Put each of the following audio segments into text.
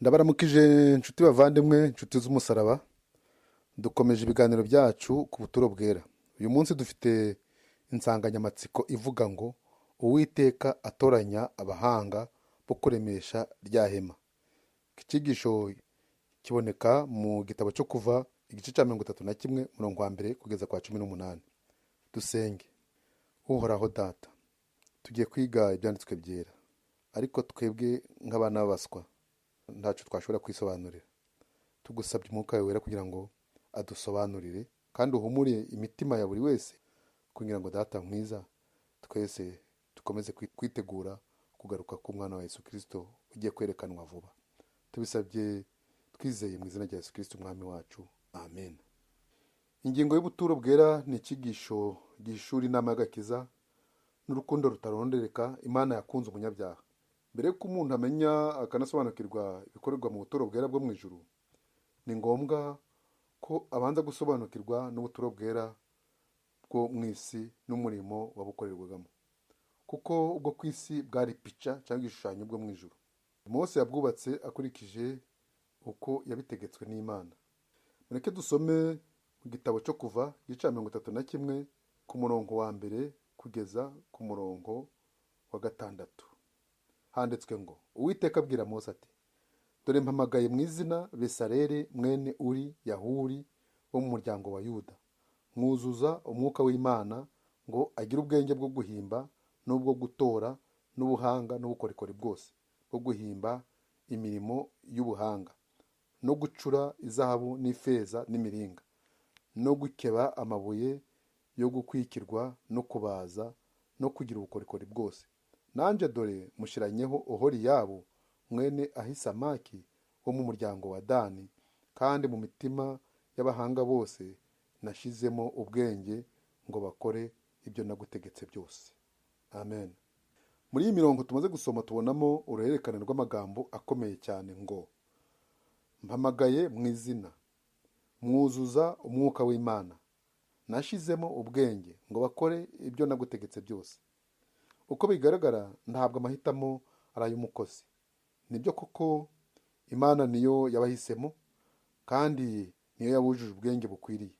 ndabaramukije inshuti bavandimwe inshuti z'umusaraba. Dukomeje ibiganiro byacu ku buturo bwera. Uyu munsi dufite insanganyamatsiko ivuga ngo Uwiteka atoranya abahanga bo kuremesha rya hema. Ikigisho kiboneka mu gitabo cyo kuva igice cya 31 umurongo wa mbere kugeza kwa 18. Dusenge. Uhoraho Data, tugiye kwiga ibyanditswe byera, ariko twebwe nk'abana b'abaswa ntacyo twashobora kwisobanurira. Tugusabye umwuka wawe wera kugira ngo adusobanurire kandi uhumure imitima ya buri wese, kugira ngo Data mwiza twese dukomeze kwitegura kugaruka k'umwana wa Yesu Kristo ugiye kwerekanwa vuba. Tubisabye twizeye mu izina rya Yesu Kristo umwami wacu, amen. Ingingo y'ubuturo bwera ni icyigisho gihishura inama y'agakiza n'urukundo rutarondereka Imana yakunze umunyabyaha. Mbere y'uko umuntu amenya akanasobanukirwa ibikorerwa mu buturo bwera bwo mu ijuru, ni ngombwa ko abanza gusobanukirwa n'ubuturo bwera bwo mu isi n'umurimo wabukorerwagamo, kuko ubwo ku isi bwari pica cyangwa igishushanyo bwo mu ijuru. Mose yabwubatse akurikije uko yabitegetswe n'Imana. Mureke dusome mu gitabo cyo kuva igice 31 ku murongo wa mbere kugeza ku murongo wa 6. Handitswe ngo, Uwiteka abwira Mose ati, dore mpamagaye mu izina Besaleli mwene Uri Yahuri wo mu muryango wa Yuda, mwuzuza umwuka w'Imana ngo agire ubwenge bwo guhimba n'ubwo gutora n'ubuhanga n'ubukorikori bwose bwo guhimba imirimo y'ubuhanga no gucura izahabu n'ifeza n'imiringa no gukeba amabuye yo gukwikirwa no kubaza no kugira ubukorikori bwose. Nanje dore mushiranyeho Oholiyabu mwene Ahisamaki wo mu muryango wa Dani, kandi mu mitima y'abahanga bose nashizemo ubwenge ngo bakore ibyo nagutegetse byose. Amen. Muri iyi mirongo tumaze gusoma tubonamo uruhererekane rw'amagambo akomeye cyane ngo, mpamagaye mu izina, mwuzuza umwuka w'Imana, nashizemo ubwenge ngo bakore ibyo nagutegetse byose. Uko bigaragara ntabwo amahitamo ari ay'umukozi. Nibyo koko Imana niyo yabahisemo kandi niyo yabujuje ubwenge bukwiriye.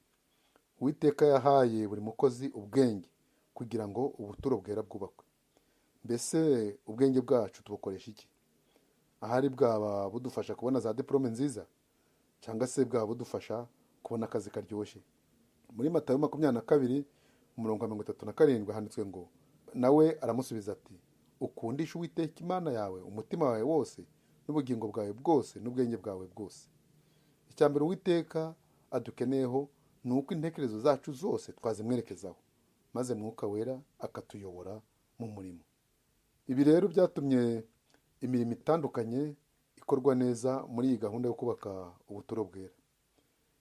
Uwiteka yahaye buri mukozi ubwenge kugira ngo ubuturo bwera bwubakwe. Mbese ubwenge bwacu tubukoresha iki? Ahari bwaba budufasha kubona za diplome nziza, cyangwa se bwaba budufasha kubona akazi karyoshye? Muri Matayo 22 umurongo wa 37 handitswe ngo, nawe aramusubiza ati, ukundisha Uwiteka Imana yawe umutima wawe wose n'ubugingo bwawe bwose n'ubwenge bwawe bwose. Icyambere Uwiteka adukeneyeho ni uko intekerezo zacu zose twazimwerekezaho, maze mwuka wera akatuyobora mu murimo. Ibi rero byatumye imirimo itandukanye ikorwa neza muri iyi gahunda yo kubaka ubuturo bwera: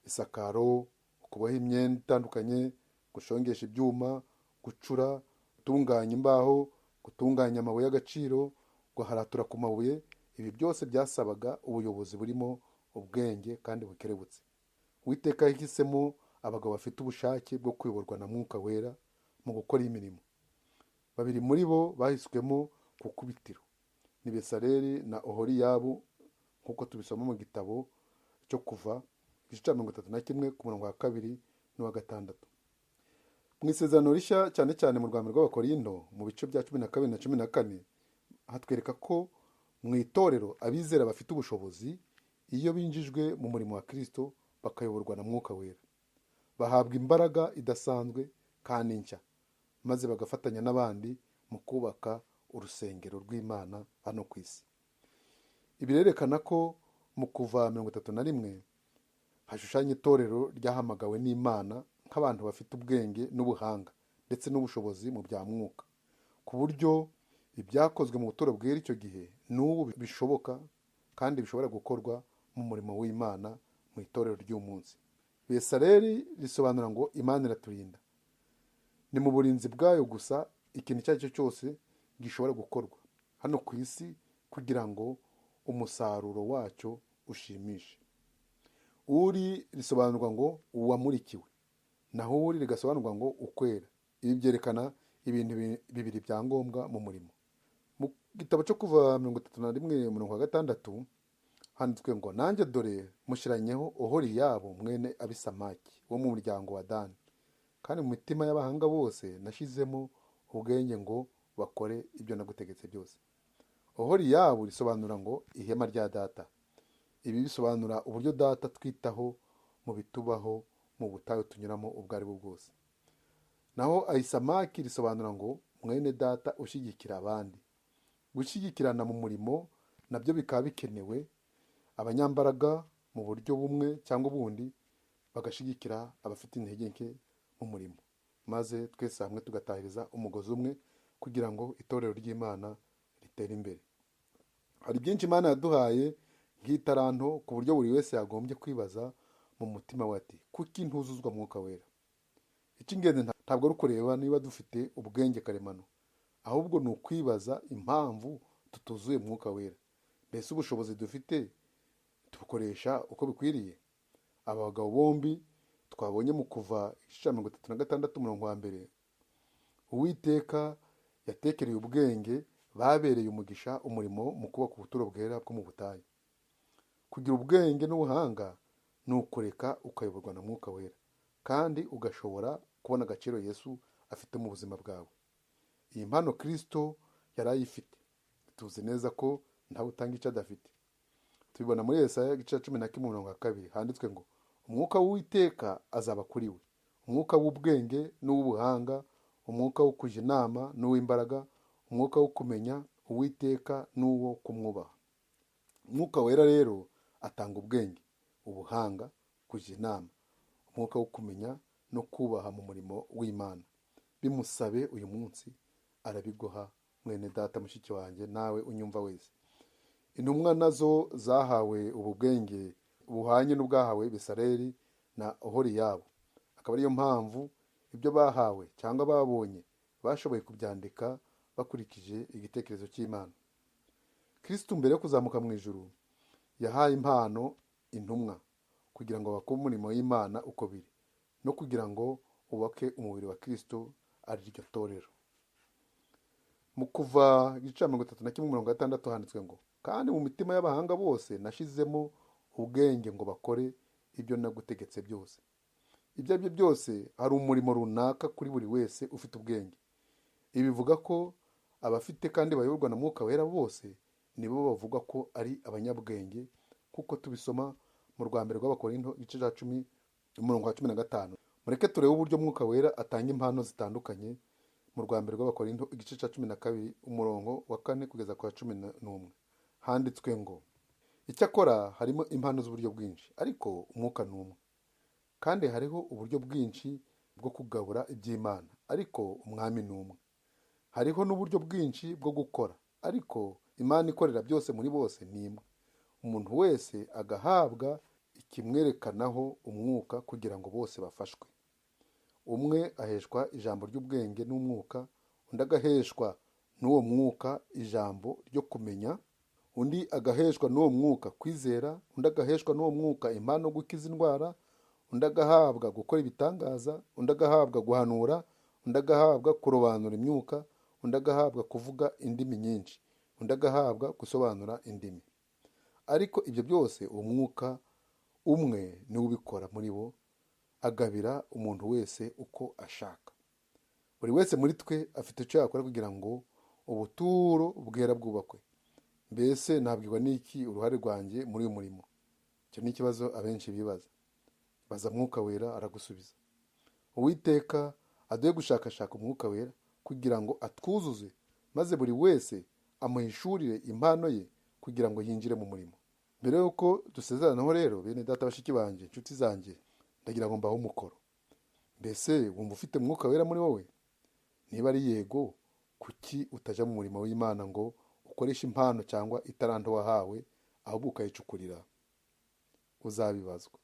isakaro, kuboha imyenda itandukanye, gushongesha ibyuma, gucura, gutunganya imbaho, gutunganya amabuye y'agaciro, guharatura ku mabuye. Ibi byose byasabaga ubuyobozi burimo ubwenge kandi bukerebutse. Uwiteka yahisemo abagabo bafite ubushake bwo kuyoborwa na mwuka wera mu gukora iyi mirimo. Babiri muri bo bahiswemo ku kubitiro, ni Besaleli na Oholiyabu, nk'uko tubisoma mu gitabo cyo kuva igice cya 31 ku murongo wa 2 n'uwa 6. Mu isezerano rishya, cyane cyane mu rwanda rw'Abakorindo mu bice bya 12 na 14, hatwereka ko mu itorero abizera bafite ubushobozi iyo binjijwe mu murimo wa Kristo bakayoborwa na mwuka wera. Bahabwa imbaraga idasanzwe kandi nshya, maze bagafatanya n'abandi mu kubaka urusengero rw'Imana hano ku isi. Ibi birerekana ko mu kuva 31 hashushanya itorero ryahamagawe n'Imana nk'abantu bafite ubwenge n'ubuhanga ndetse n'ubushobozi mu bya mwuka, ku buryo ibyakozwe mu buturo bwera icyo gihe n'ubu bishoboka kandi bishobora gukorwa mu murimo w'Imana mu itorero ry'umunsi. Besaleli risobanura ngo Imana iraturinda. Ni mu burinzi bwayo gusa ikintu icyo ari cyo cyose gishobora gukorwa hano ku isi kugira ngo umusaruro wacyo ushimishe. Uri risobanurwa ngo uwamurikiwe, naho uri rigasobanurwa ngo ukwera. Ibi byerekana ibintu bibiri bya ngombwa mu murimo. Mu gitabo cyo kuva 31 umurongo wa 6 handitswe ngo nanjye dore mushyiranyeho Ohoriyabo mwene Abisamaki wo mu muryango wa Dani, kandi mu mitima y'abahanga bose nashyizemo ubwenge ngo bakore ibyo nagutegetse byose. Ohoriyabo risobanura ngo ihema rya data. Ibi bisobanura uburyo data twitaho mu bitubaho mu butayu tunyuramo ubwo ari bwo bwose. Naho Ahisamaki risobanura ngo mwene data ushyigikira abandi. Gushyigikirana mu murimo nabyo bikaba bikenewe, abanyambaraga mu buryo bumwe cyangwa ubundi bagashyigikira abafite intege nke mu murimo, maze twese hamwe tugatahiriza umugozi umwe kugira ngo itorero ry'Imana ritere imbere. Hari byinshi Imana yaduhaye nk'itaranto ku buryo buri wese yagombye kwibaza mu mutima we ati kuki ntuzuzwa Mwuka Wera? Icy'ingenzi ntabwo ari ukureba niba dufite ubwenge karemano, ahubwo ni ukwibaza impamvu tutuzuye Mwuka Wera. Mbese ubushobozi dufite tubukoresha uko bikwiriye? Aba bagabo bombi twabonye mu Kuva 36:1, Uwiteka yatekereye ubwenge babereye umugisha umurimo mu kubaka ubuturo bwera bwo mu butayu. Kugira ubwenge n'ubuhanga ni ukureka ukayoborwa na Mwuka Wera, kandi ugashobora kubona agaciro Yesu afite mu buzima bwawe. Iyi mpano Kristo yari ayifite. Tuzi neza ko ntawe utanga icyo adafite. Tubibona muri Yesaya 11:2 handitswe ngo umwuka w'Uwiteka azaba kuri we, umwuka w'ubwenge n'uw'ubuhanga, umwuka wo kujya inama n'uw'imbaraga, umwuka wo kumenya Uwiteka n'uwo kumwubaha. Umwuka Wera rero atanga ubwenge, ubuhanga, kujya inama, umwuka wo kumenya no kubaha mu murimo w'Imana. Bimusabe uyu munsi arabiguha, mwene data mushiki wanjye, nawe unyumva wese. Intumwa nazo zahawe ubu bwenge buhanye n'ubwahawe Besaleli na Ohoriyabo. Akaba ariyo mpamvu ibyo bahawe cyangwa babonye bashoboye kubyandika bakurikije igitekerezo cy'Imana. Kristo mbere yo kuzamuka mu ijuru yahaye impano intumwa kugira ngo bakore umurimo w'Imana uko biri, no kugira ngo ubake umubiri wa Kristo ari ryo torero. Mu Kuva 31:6 handitswe ngo kandi mu mitima y'abahanga bose nashyizemo ubwenge ngo bakore ibyo nagutegetse byose. Ibyo ari byo byose hari umurimo runaka kuri buri wese ufite ubwenge. Ibi bivuga ko abafite kandi bayoborwa na Mwuka Wera bose nibo bavuga ko ari abanyabwenge, kuko tubisoma mu rwambere rw'Abakorinto 10:15. Mureke turebe uburyo Mwuka Wera atanga impano zitandukanye mu rwambere rw'Abakorinto 12:4-11. Handitswe ngo icyakora harimo impano z'uburyo bwinshi, ariko umwuka ni umwe. Kandi hariho uburyo bwinshi bwo kugabura iby'Imana, ariko umwami ni umwe. Hariho n'uburyo bwinshi bwo gukora, ariko Imana ikorera byose muri bose ni imwe. Umuntu wese agahabwa ikimwerekanaho umwuka kugira ngo bose bafashwe. Umwe aheshwa ijambo ry'ubwenge n'umwuka, undi agaheshwa n'uwo mwuka ijambo ryo kumenya, undi agaheshwa n'uwo mwuka kwizera, undi agaheshwa n'uwo mwuka impano gukiza indwara, undi agahabwa gukora ibitangaza, undi agahabwa guhanura, undi agahabwa kurobanura imyuka, undi agahabwa kuvuga indimi nyinshi, undi agahabwa gusobanura indimi. Ariko ibyo byose uwo mwuka umwe niwe ubikora muri bo, agabira umuntu wese uko ashaka. Buri wese muri twe afite icyo yakora kugira ngo ubuturo bwera bwubakwe. Mbese nabwirwa n'iki uruhare rwanjye muri uyu murimo? Icyo ni ikibazo abenshi bibaza. Baza Mwuka Wera aragusubiza. Uwiteka aduhe gushakashaka Umwuka Wera kugira ngo atwuzuze, maze buri wese amuhishurire impano ye kugira ngo yinjire mu murimo. Mbere yuko dusezeranaho rero, bene data bashiki banjye, inshuti zanjye, ndagira ngo mbahe umukoro. Mbese wumva ufite Mwuka Wera muri wowe? Niba ari yego, kuki utaja mu murimo w'Imana ngo ukoreshe impano cyangwa itaranto wahawe, ahubwo ukayicukurira? Uzabibazwa.